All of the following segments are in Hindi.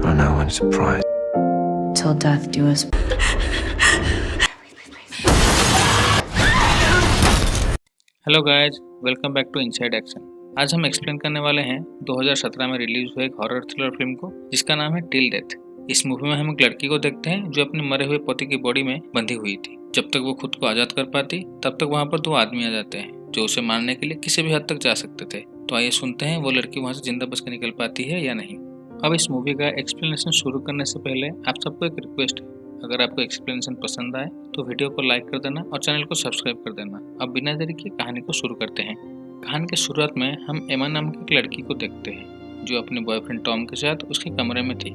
I know when surprised. Till death do us. Hello guys, welcome back to inside action. आज हम एक्सप्लेन करने वाले हैं 2017 में रिलीज हुए एक हॉरर थ्रिलर फिल्म को, जिसका नाम है टिल डेथ। इस मूवी में हम एक लड़की को देखते हैं जो अपने मरे हुए पति की बॉडी में बंधी हुई थी। जब तक वो खुद को आजाद कर पाती तब तक वहाँ पर 2 आदमी आ जाते हैं जो उसे मारने के लिए किसी भी हद तक जा सकते थे। तो आइए सुनते हैं वो लड़की वहाँ से जिंदा बच कर निकल पाती है या नहीं। अब इस मूवी का एक्सप्लेनेशन शुरू करने से पहले आप सबको एक रिक्वेस्ट है, अगर आपको एक्सप्लेनेशन पसंद आए तो वीडियो को लाइक कर देना और चैनल को सब्सक्राइब कर देना। अब बिना देरी के कहानी को शुरू करते हैं। कहानी की शुरुआत में हम एमा नाम की एक लड़की को देखते हैं जो अपने बॉयफ्रेंड टॉम के साथ उसके कमरे में थी।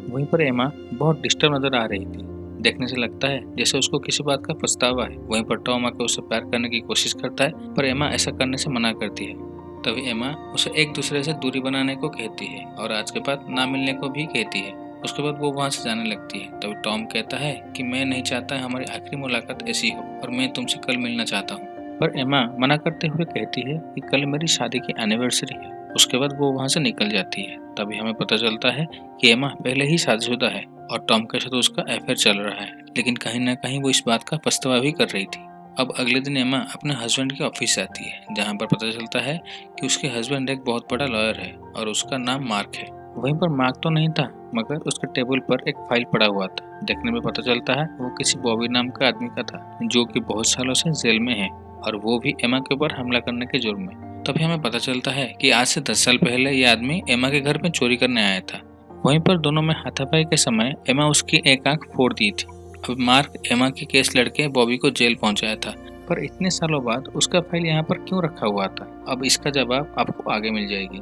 वहीं पर एमा बहुत डिस्टर्ब नजर आ रही थी। देखने से लगता है जैसे उसको किसी बात का पछतावा है। वहीं पर टॉम आकर उसे प्यार करने की कोशिश करता है, पर एमा ऐसा करने से मना करती है। तभी एमा उसे एक दूसरे से दूरी बनाने को कहती है और आज के बाद ना मिलने को भी कहती है। उसके बाद वो वहाँ से जाने लगती है। तभी टॉम कहता है कि मैं नहीं चाहता हमारी आखिरी मुलाकात ऐसी हो और मैं तुमसे कल मिलना चाहता हूँ। पर एमा मना करते हुए कहती है कि कल मेरी शादी की एनिवर्सरी है। उसके बाद वो वहाँ से निकल जाती है। तभी हमें पता चलता है कि एमा पहले ही शादीशुदा है और टॉम के साथ उसका अफेयर चल रहा है, लेकिन कहीं ना कहीं वो इस बात का पछतावा भी कर रही थी। अब अगले दिन एमा अपने हस्बैंड के ऑफिस जाती है, जहाँ पर पता चलता है कि उसके हस्बैंड एक बहुत बड़ा लॉयर है और उसका नाम मार्क है। वहीं पर मार्क तो नहीं था, मगर उसके टेबल पर एक फाइल पड़ा हुआ था। देखने में पता चलता है वो किसी बॉबी नाम का आदमी का था, जो कि बहुत सालों से जेल में है और वो भी एमा के ऊपर हमला करने के जुर्म में। तभी हमें पता चलता है कि आज से 10 साल पहले ये आदमी एमा के घर में चोरी करने आया था। वहीं पर दोनों में हाथापाई के समय एमा उसकी एक आंख फोड़ दी थी। अब मार्क एमा के केस लड़के बॉबी को जेल पहुंचाया था, पर इतने सालों बाद उसका फाइल यहाँ पर क्यों रखा हुआ था? अब इसका जवाब आपको आगे मिल जाएगी।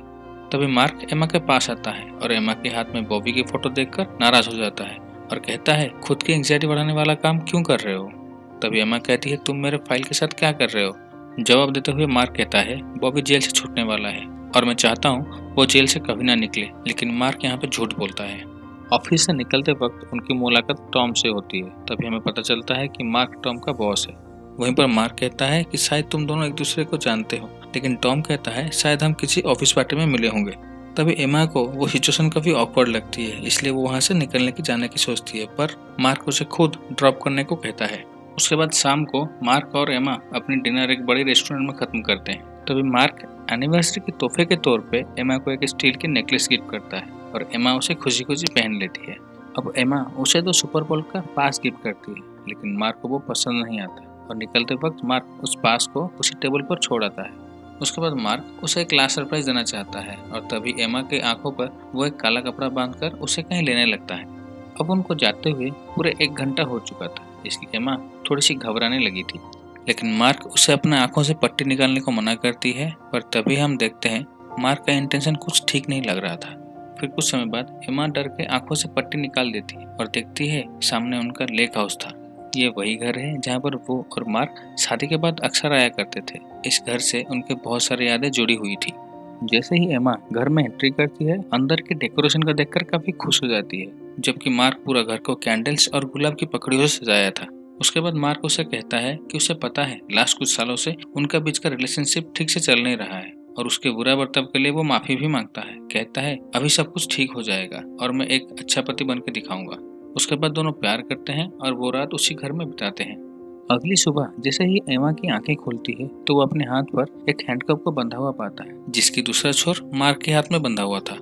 तभी मार्क एमा के पास आता है और एमा के हाथ में बॉबी की फोटो देखकर नाराज हो जाता है और कहता है खुद की एंग्जाइटी बढ़ाने वाला काम क्यों कर रहे हो? तभी एमा कहती है तुम मेरे फाइल के साथ क्या कर रहे हो? जवाब देते हुए मार्क कहता है बॉबी जेल से छूटने वाला है और मैं चाहता हूँ वो जेल से कभी ना निकले। लेकिन मार्क यहाँ पे झूठ बोलता है। ऑफिस से निकलते वक्त उनकी मुलाकात टॉम से होती है। तभी हमें पता चलता है कि मार्क टॉम का बॉस है। वहीं पर मार्क कहता है कि शायद तुम दोनों एक दूसरे को जानते हो, लेकिन टॉम कहता है शायद हम किसी ऑफिस पार्टी में मिले होंगे। तभी एमा को वो सिचुएशन काफी ऑकवर्ड लगती है, इसलिए वो वहाँ से निकलने की जाने की सोचती है, पर मार्क उसे खुद ड्रॉप करने को कहता है। उसके बाद शाम को मार्क और एमा अपनी डिनर एक बड़े रेस्टोरेंट में खत्म करते हैं। तभी मार्क एनिवर्सरी के तोहफे के तौर पे एमा को एक स्टील की नेकलेस गिफ्ट करता है और एमा उसे खुशी खुशी पहन लेती है। अब एमा उसे 2 सुपर बोल का पास गिफ्ट करती है, लेकिन मार्क को वो पसंद नहीं आता और निकलते वक्त मार्क उस पास को उसी टेबल पर छोड़ आता है। उसके बाद मार्क उसे एक लास्ट सरप्राइज देना चाहता है और तभी एमा के आंखों पर वो एक काला कपड़ा बांधकर उसे कहीं लेने लगता है। अब उनको जाते हुए पूरे 1 घंटा हो चुका था, इसलिए एमा थोड़ी सी घबराने लगी थी। लेकिन मार्क उसे अपने आंखों से पट्टी निकालने को मना करती है, पर तभी हम देखते हैं मार्क का इंटेंशन कुछ ठीक नहीं लग रहा था। फिर कुछ समय बाद एमा डर के आंखों से पट्टी निकाल देती है और देखती है सामने उनका लेक हाउस था। ये वही घर है जहाँ पर वो और मार्क शादी के बाद अक्सर आया करते थे। इस घर से उनके बहुत सारी यादें जुड़ी हुई थी। जैसे ही एमा घर में एंट्री करती है, अंदर के डेकोरेशन को देखकर काफी खुश हो जाती है, जबकि मार्क पूरा घर को कैंडल्स और गुलाब की पकड़ियों से सजाया था। उसके बाद मार्क उसे कहता है कि उसे पता है लास्ट कुछ सालों से उनका बीच का रिलेशनशिप ठीक से चल नहीं रहा है और उसके बुरा बर्ताव के लिए वो माफी भी मांगता है। कहता है अभी सब कुछ ठीक हो जाएगा और मैं एक अच्छा पति बन के दिखाऊंगा। उसके बाद दोनों प्यार करते हैं और वो रात उसी घर में बिताते हैं। अगली सुबह जैसे ही एमा की आंखें खुलती है तो वो अपने हाथ पर एक हैंडकप को बंधा हुआ पाता है, जिसकी दूसरा छोर मार्क के हाथ में बंधा हुआ था।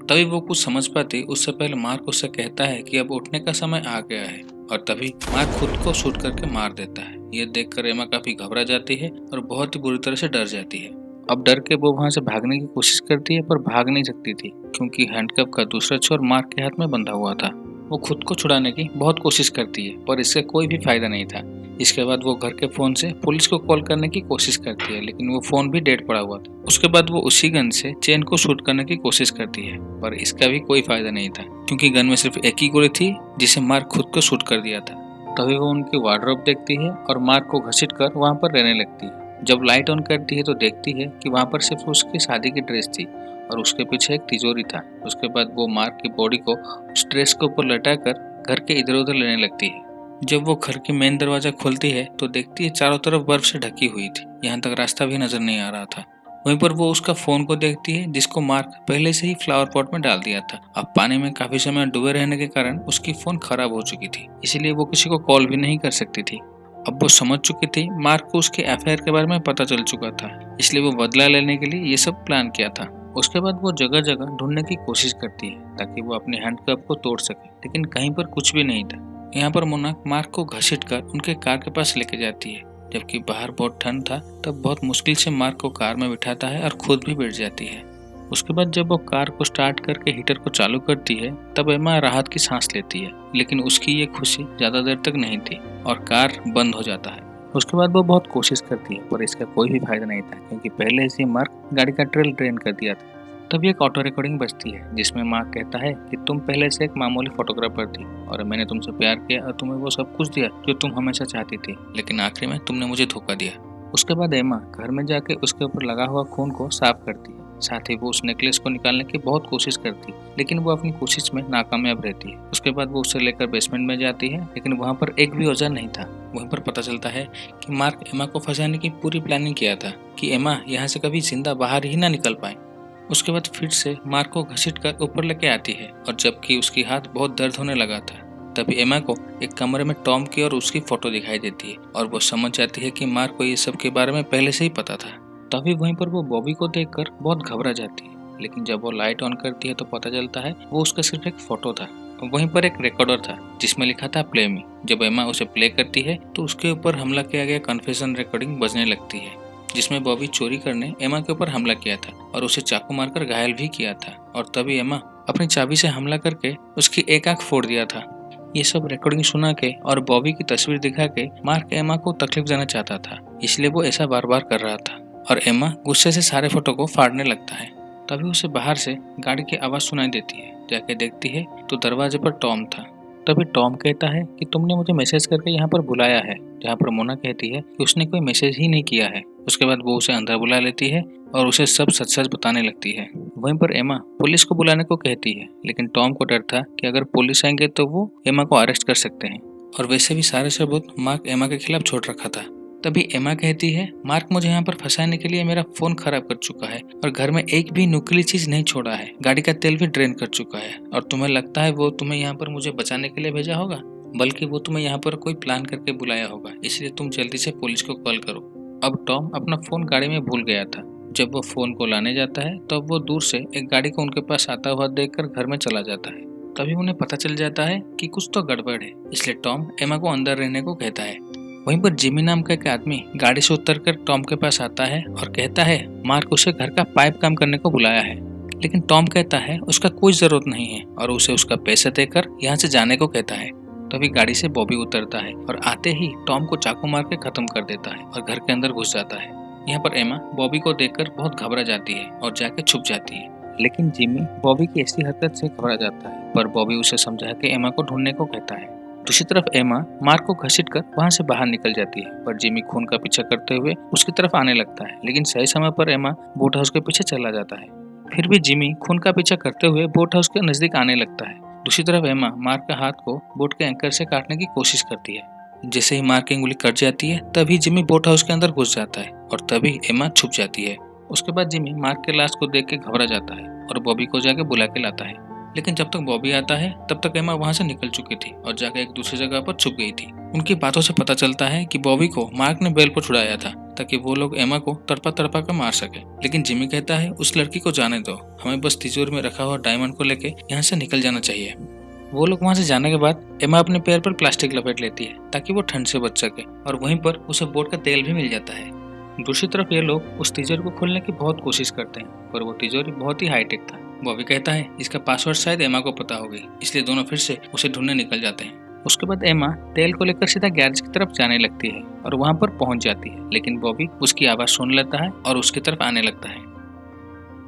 तभी वो कुछ समझ पाती उससे पहले मार्क उससे कहता है कि अब उठने का समय आ गया है और तभी मार्क खुद को शूट करके मार देता है। ये देखकर एमा काफी घबरा जाती है और बहुत ही बुरी तरह से डर जाती है। अब डर के वो वहाँ से भागने की कोशिश करती है, पर भाग नहीं सकती थी क्योंकि हैंडकप का दूसरा छोर मार्क के हाथ में बंधा हुआ था। वो खुद को छुड़ाने की बहुत कोशिश करती है, पर इससे कोई भी फायदा नहीं था। इसके बाद वो घर के फोन से पुलिस को कॉल करने की कोशिश करती है, लेकिन वो फोन भी डेड पड़ा हुआ था। उसके बाद वो उसी गन से चेन को शूट करने की कोशिश करती है, पर इसका भी कोई फायदा नहीं था क्योंकि गन में सिर्फ एक ही गोली थी जिसे मार्क खुद को शूट कर दिया था। तभी वो उनकी वार्डरोब देखती है और मार्क को घसीट कर वहाँ पर रहने लगती है। जब लाइट ऑन करती है तो देखती है कि वहाँ पर सिर्फ उसकी शादी की ड्रेस थी और उसके पीछे एक तिजोरी था। उसके बाद वो मार्क की बॉडी को उस ड्रेस के ऊपर लटाकर घर के इधर उधर लेने लगती है। जब वो घर की मेन दरवाजा खोलती है तो देखती है चारों तरफ बर्फ से ढकी हुई थी, यहाँ तक रास्ता भी नजर नहीं आ रहा था। वहीं पर वो उसका फोन को देखती है जिसको मार्क पहले से ही फ्लावर पॉट में डाल दिया था। अब पानी में काफी समय डूबे रहने के कारण उसकी फोन खराब हो चुकी थी, इसीलिए वो किसी को कॉल भी नहीं कर सकती थी। अब वो समझ चुकी थी मार्क को उसके अफेयर के बारे में पता चल चुका था, इसलिए वो बदला लेने के लिए ये सब प्लान किया था। उसके बाद वो जगह जगह ढूंढने की कोशिश करती है ताकि वो अपनी हैंडकफ को तोड़ सके, लेकिन कहीं पर कुछ भी नहीं था। यहाँ पर मोना मार्क को घसीटकर उनके कार के पास लेके जाती है। जबकि बाहर बहुत ठंड था, तब बहुत मुश्किल से मार्क को कार में बिठाता है और खुद भी बैठ जाती है। उसके बाद जब वो कार को स्टार्ट करके हीटर को चालू करती है, तब एमा राहत की सांस लेती है, लेकिन उसकी ये खुशी ज्यादा देर तक नहीं थी और कार बंद हो जाता है। उसके बाद वो बहुत कोशिश करती है, पर इसका कोई भी फायदा नहीं था, क्योंकि पहले से मार्क गाड़ी का ट्रेल ड्रेन कर दिया था। तभी एक ऑटो रिकॉर्डिंग बजती है जिसमें मार्क कहता है कि तुम पहले से एक मामूली फोटोग्राफर थी और मैंने तुमसे प्यार किया और तुम्हें वो सब कुछ दिया जो तुम हमेशा चाहती थी, लेकिन आखिर में तुमने मुझे धोखा दिया। उसके बाद एमा घर में जाके उसके ऊपर लगा हुआ खून को साफ करती है। साथ ही वो उस नेकलेस को निकालने की बहुत कोशिश करती है, लेकिन वो अपनी कोशिश में नाकामयाब रहती है। उसके बाद वो उसे लेकर बेसमेंट में जाती है, लेकिन वहाँ पर एक भी औजार नहीं था। वहीं पर पता चलता है कि मार्क एमा को फंसाने की पूरी प्लानिंग किया था कि एमा यहाँ से कभी जिंदा बाहर ही ना निकल पाए। उसके बाद फिर से मार्क को घसीट कर ऊपर लेके आती है, और जबकि उसकी हाथ बहुत दर्द होने लगा था, तभी एमा को एक कमरे में टॉम की और उसकी फोटो दिखाई देती है और वो समझ जाती है कि मार्क को ये सब के बारे में पहले से ही पता था। तभी वहीं पर वो बॉबी को देखकर बहुत घबरा जाती है, लेकिन जब वो लाइट ऑन करती है तो पता चलता है वो उसका सिर्फ एक फोटो था। वहीं पर एक रिकॉर्डर था जिसमें लिखा था प्ले मी। जब एमा उसे प्ले करती है तो उसके ऊपर हमला किया गया कन्फेशन रिकॉर्डिंग बजने लगती है, जिसमें बॉबी चोरी करने एमा के ऊपर हमला किया था और उसे चाकू मारकर घायल भी किया था। और तभी एमा अपनी चाबी से हमला करके उसकी एक आंख फोड़ दिया था। ये सब रिकॉर्डिंग सुना के और बॉबी की तस्वीर दिखा के मार्क एमा को तकलीफ देना चाहता था, इसलिए वो ऐसा बार बार कर रहा था। और एमा गुस्से से सारे फोटो को फाड़ने लगता है। तभी उसे बाहर से गाड़ी की आवाज सुनाई देती है। जाके देखती है तो दरवाजे पर टॉम था। तभी टॉम कहता है कि तुमने मुझे मैसेज करके यहाँ पर बुलाया है, जहाँ पर मोना कहती है कि उसने कोई मैसेज ही नहीं किया है। उसके बाद वो उसे अंदर बुला लेती है और उसे सब सच सच बताने लगती है। वहीं पर एमा पुलिस को बुलाने को कहती है, लेकिन टॉम को डर था कि अगर पुलिस आएंगे तो वो एमा को अरेस्ट कर सकते हैं, और वैसे भी सारे सबूत मार्क एमा के खिलाफ छोड़ रखा था। तभी एमा कहती है मार्क मुझे यहाँ पर फंसाने के लिए मेरा फोन खराब कर चुका है और घर में एक भी नुकीली चीज नहीं छोड़ा है, गाड़ी का तेल भी ड्रेन कर चुका है, और तुम्हें लगता है वो तुम्हें यहाँ पर मुझे बचाने के लिए भेजा होगा, बल्कि वो तुम्हें यहाँ पर कोई प्लान करके बुलाया होगा, इसलिए तुम जल्दी से पुलिस को कॉल करो। अब टॉम अपना फोन गाड़ी में भूल गया था। जब वो फोन को लाने जाता है तब वो दूर से एक गाड़ी को उनके पास आता हुआ देखकर घर में चला जाता है। तभी उन्हें पता चल जाता है कि कुछ तो गड़बड़ है, इसलिए टॉम एमा को अंदर रहने को कहता है। वहीं पर जिमी नाम का एक आदमी गाड़ी से उतरकर टॉम के पास आता है और कहता है मार्क उसे घर का पाइप काम करने को बुलाया है, लेकिन टॉम कहता है उसका कोई जरूरत नहीं है और उसे उसका पैसा देकर यहाँ से जाने को कहता है। तभी गाड़ी से बॉबी उतरता है और आते ही टॉम को चाकू मार के खत्म कर देता है और घर के अंदर घुस जाता है। यहाँ पर एमा बॉबी को देखकर बहुत घबरा जाती है और जाके छुप जाती है, लेकिन जिमी बॉबी की ऐसी हरकत से घबरा जाता है, पर बॉबी उसे समझा के एमा को ढूंढने को कहता है। दूसरी तरफ एमा मार्क को घसीटकर वहां से बाहर निकल जाती है, पर जिमी खून का पीछा करते हुए उसकी तरफ आने लगता है, लेकिन सही समय पर एमा बोट हाउस के पीछे चला जाता है। फिर भी जिमी खून का पीछा करते हुए बोट हाउस के नजदीक आने लगता है। दूसरी तरफ एमा मार्क के हाथ को बोट के एंकर से काटने की कोशिश करती है। जैसे ही मार्क की उंगली कट जाती है तभी जिमी बोट हाउस के अंदर घुस जाता है और तभी एमा छुप जाती है। उसके बाद जिमी मार्क के लाश को देख के घबरा जाता है और बॉबी को जाके बुला के लाता है, लेकिन जब तक बॉबी आता है तब तक एमा वहां से निकल चुकी थी और जाकर एक दूसरी जगह पर छुप गई थी। उनकी बातों से पता चलता है कि बॉबी को मार्क ने बेल पर छुड़ाया था ताकि वो लोग एमा को तड़पा तड़पा कर मार सके, लेकिन जिमी कहता है उस लड़की को जाने दो, हमें बस तिजोरी में रखा हुआ डायमंड को लेके यहाँ से निकल जाना चाहिए। वो लोग वहां से जाने के बाद एमा अपने पैर पर प्लास्टिक लपेट लेती है ताकि वो ठंड से बच सके, और वहीं पर उसे बोट का तेल भी मिल जाता है। दूसरी तरफ ये लोग उस तिजोरी को खोलने की बहुत कोशिश करते हैं, पर वो तिजोरी बहुत ही हाईटेक था। बॉबी कहता है इसका पासवर्ड शायद एमा को पता होगी, इसलिए दोनों फिर से उसे ढूंढने निकल जाते हैं। उसके बाद एमा तेल को लेकर सीधा गैरेज की तरफ जाने लगती है और वहां पर पहुंच जाती है, लेकिन बॉबी उसकी आवाज सुन लेता है और उसकी तरफ आने लगता है।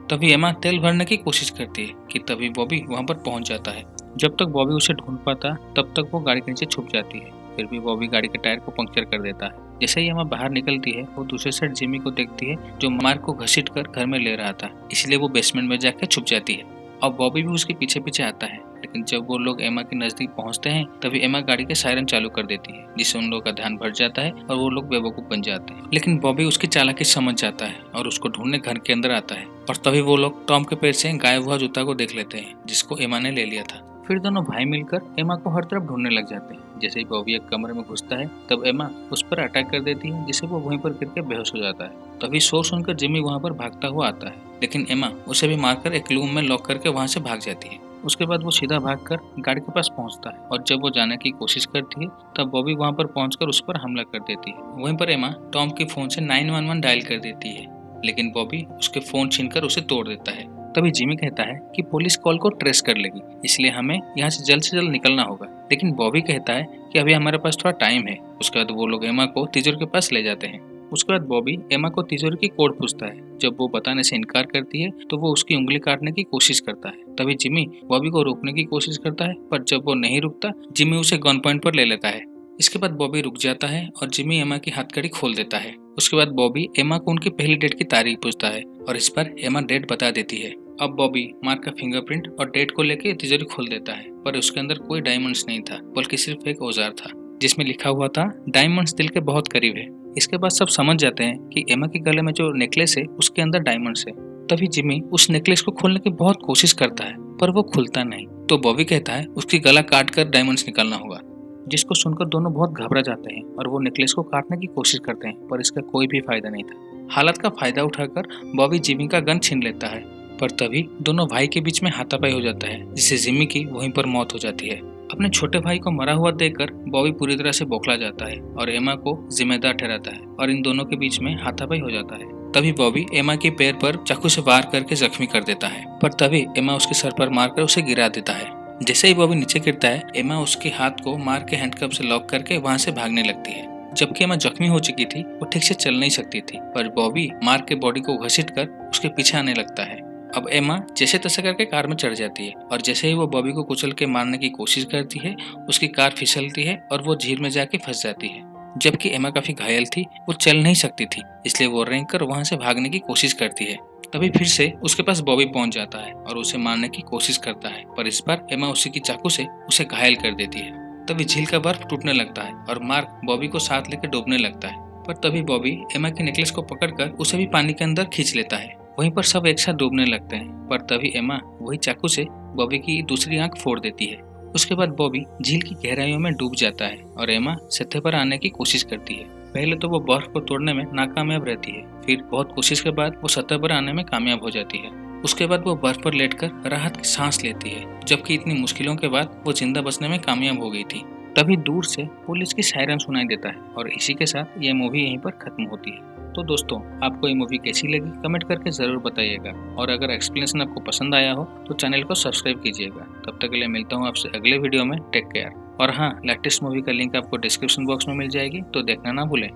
तभी एमा तेल भरने की कोशिश करती है कि तभी बॉबी वहां पर पहुंच जाता है। जब तक बॉबी उसे ढूंढ पाता तब तक वो गाड़ी के नीचे छुप जाती है। फिर भी बॉबी गाड़ी के टायर को पंक्चर कर देता है। जैसे ही एमा बाहर निकलती है वो दूसरे साइड जिमी को देखती है जो मार्क को घसीट कर घर में ले रहा था, इसलिए वो बेसमेंट में जाकर छुप जाती है और बॉबी भी उसके पीछे पीछे आता है, लेकिन लेकिन जब वो लोग एमा के नजदीक पहुंचते हैं तभी एमा गाड़ी के सायरन चालू कर देती है, जिससे उन लोगों का ध्यान भट जाता है और वो लोग बेवकूफ बन जाते हैं। लेकिन बॉबी उसकी चालाकी समझ जाता है और उसको ढूंढने घर के अंदर आता है और तभी वो लोग टॉम के पैर से गायब हुआ जूता को देख लेते हैं जिसको एमा ने ले लिया था। फिर दोनों भाई मिलकर एमा को हर तरफ ढूंढने लग जाते हैं। जैसे ही बॉबी एक कमरे में घुसता है तब एमा उस पर अटैक कर देती है, जिससे वो वहीं पर गिर के बेहोश हो जाता है। तभी शोर सुनकर जिमी वहाँ पर भागता हुआ आता है, लेकिन एमा उसे भी मारकर एक रूम में लॉक करके वहाँ से भाग जाती है। उसके बाद वो सीधा भागकर गाड़ी के पास पहुंचता है और जब वो जाने की कोशिश करती है तब बॉबी वहाँ पर पहुंचकर उस पर हमला कर देती है। वहीं पर एमा टॉम के फोन से 911 डायल कर देती है, लेकिन बॉबी उसके फोन छीनकर उसे तोड़ देता है। तभी जिमी कहता है कि पुलिस कॉल को ट्रेस कर लेगी, इसलिए हमें यहाँ से जल्द निकलना होगा। लेकिन बॉबी कहता है कि अभी हमारे पास थोड़ा टाइम है। उसके बाद वो लोग एमा को तिजोरी के पास ले जाते हैं। उसके बाद बॉबी एमा को तिजोरी की कोड पूछता है। जब वो बताने से इनकार करती है तो वो उसकी उंगली काटने की कोशिश करता है। तभी जिमी बॉबी को रोकने की कोशिश करता है, पर जब वो नहीं रुकता जिमी उसे गन पॉइंट पर ले लेता है। इसके बाद बॉबी रुक जाता है और जिमी एमा की हथकड़ी खोल देता है। उसके बाद बॉबी एमा को उनकी पहली डेट की तारीख पूछता है और इस पर एमा डेट बता देती है। अब बॉबी मार्क का फिंगरप्रिंट और डेट को लेके तिजोरी खोल देता है, पर उसके अंदर कोई डायमंड्स नहीं था, बल्कि सिर्फ एक औजार था जिसमें लिखा हुआ था डायमंड्स दिल के बहुत करीब है। इसके बाद सब समझ जाते हैं कि एमा के गले में जो नेकलेस है उसके अंदर डायमंड्स है। तभी जिमी उस नेकलेस को खोलने की बहुत कोशिश करता है, पर वो खुलता नहीं। तो बॉबी कहता है उसकी गला काट कर डायमंड्स निकालना होगा, जिसको सुनकर दोनों बहुत घबरा जाते हैं और वो नेकलेस को काटने की कोशिश करते हैं, पर इसका कोई भी फायदा नहीं था। हालत का फायदा उठाकर बॉबी जिमी का गन छीन लेता है, पर तभी दोनों भाई के बीच में हाथापाई हो जाता है, जिससे जिमी की वहीं पर मौत हो जाती है। अपने छोटे भाई को मरा हुआ देखकर बॉबी पूरी तरह से बौखला जाता है और एमा को जिम्मेदार ठहराता है और इन दोनों के बीच में हाथापाई हो जाता है। तभी बॉबी एमा के पैर पर चाकू से वार करके जख्मी कर देता है, पर तभी एमा उसके सर पर मारकर उसे गिरा देता है। जैसे ही बॉबी नीचे गिरता है एमा उसके हाथ को मार के हैंडकफ से लॉक करके वहाँ से भागने लगती है। जबकि एमा जख्मी हो चुकी थी, वो ठीक से चल नहीं सकती थी, पर बॉबी मार के बॉडी को घसीटकर उसके पीछे आने लगता है। अब एमा जैसे तैसे करके कार में चढ़ जाती है और जैसे ही वो बॉबी को कुचल के मारने की कोशिश करती है उसकी कार फिसलती है और वो झील में जाके फंस जाती है। जबकि एमा काफी घायल थी, वो चल नहीं सकती थी, इसलिए वो रेंग कर वहाँ से भागने की कोशिश करती है। तभी फिर से उसके पास बॉबी पहुंच जाता है और उसे मारने की कोशिश करता है, पर इस बार एमा उसी की चाकू से उसे घायल कर देती है। तभी झील का बर्फ टूटने लगता है और मार्क बॉबी को साथ लेकर डूबने लगता है, पर तभी बॉबी एमा के नेकलेस को पकड़कर उसे भी पानी के अंदर खींच लेता है। वहीं पर सब एक साथ डूबने लगते हैं, पर तभी एमा वही चाकू से बॉबी की दूसरी आंख फोड़ देती है। उसके बाद बॉबी झील की गहराइयों में डूब जाता है और एमा सतह पर आने की कोशिश करती है। पहले तो वो बर्फ को तोड़ने में नाकामयाब रहती है, फिर बहुत कोशिश के बाद वो सतह पर आने में कामयाब हो जाती है। उसके बाद वो बर्फ पर लेटकर राहत की सांस लेती है, जबकि इतनी मुश्किलों के बाद वो जिंदा बचने में कामयाब हो गई थी। तभी दूर से पुलिस की सायरन सुनाई देता है और इसी के साथ ये मूवी यहीं पर खत्म होती है। तो दोस्तों, आपको ये मूवी कैसी लगी कमेंट करके जरूर बताइएगा, और अगर एक्सप्लेनेशन आपको पसंद आया हो तो चैनल को सब्सक्राइब कीजिएगा। तब तक के लिए मिलता हूँ आपसे अगले वीडियो में। Take care. और हाँ, लेटेस्ट मूवी का लिंक आपको डिस्क्रिप्शन बॉक्स में मिल जाएगी, तो देखना ना भूलें।